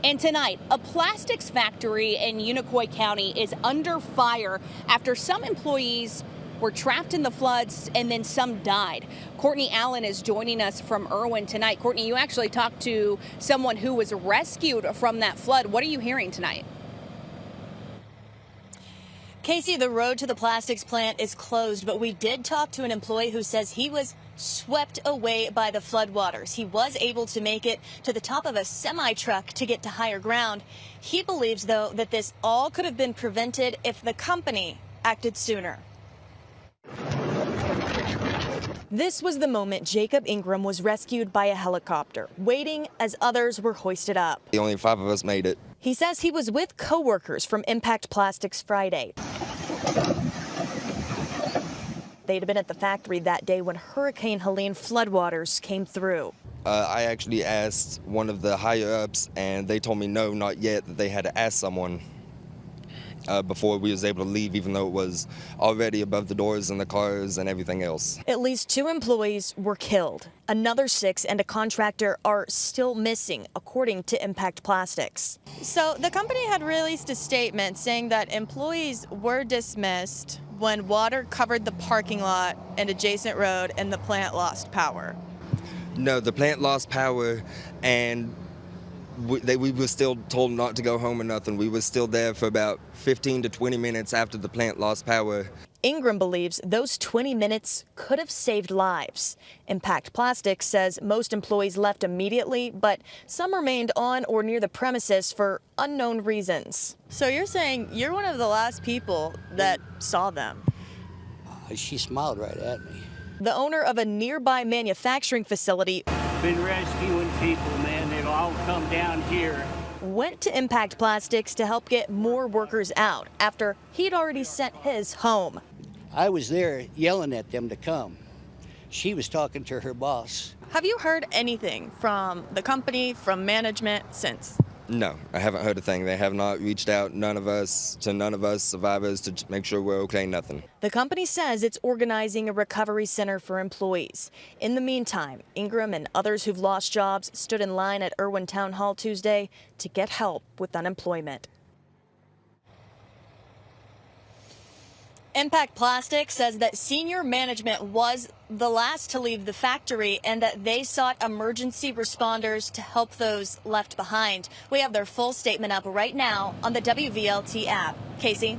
And tonight, a plastics factory in Unicoi County is under fire after some employees were trapped in the floods and then some died. Courtney Allen is joining us from Irwin tonight. Courtney, you actually talked to someone who was rescued from that flood. What are you hearing tonight? Casey, the road to the plastics plant is closed, but we did talk to an employee who says he was swept away by the floodwaters. He was able to make it to the top of a semi-truck to get to higher ground. He believes, though, that this all could have been prevented if the company acted sooner. This was the moment Jacob Ingram was rescued by a helicopter, waiting as others were hoisted up. Only 5 of us made it. He says he was with co-workers from Impact Plastics Friday. They'd been at the factory that day when Hurricane Helene floodwaters came through. I actually asked one of the higher-ups, and they told me no, not yet, that they had to ask someone before we was able to leave, even though it was already above the doors and the cars and everything else. At least 2 employees were killed. Another 6 and a contractor are still missing, according to Impact Plastics. So the company had released a statement saying that employees were dismissed when water covered the parking lot and adjacent road and the plant lost power. No, the plant lost power, and we were still told not to go home or nothing. We were still there for about 15 to 20 minutes after the plant lost power. Ingram believes those 20 minutes could have saved lives. Impact Plastics says most employees left immediately, but some remained on or near the premises for unknown reasons. So you're saying you're one of the last people that saw them? She smiled right at me. The owner of a nearby manufacturing facility been rescuing people, man. They've all come down here. Went to Impact Plastics to help get more workers out after he'd already sent his home. I was there yelling at them to come. She was talking to her boss. Have you heard anything from the company, from management since? No, I haven't heard a thing. They have not reached out, none of us survivors, to make sure we're okay, nothing. The company says it's organizing a recovery center for employees. In the meantime, Ingram and others who've lost jobs stood in line at Irwin Town Hall Tuesday to get help with unemployment. Impact Plastics says that senior management was the last to leave the factory and that they sought emergency responders to help those left behind. We have their full statement up right now on the WVLT app. Casey?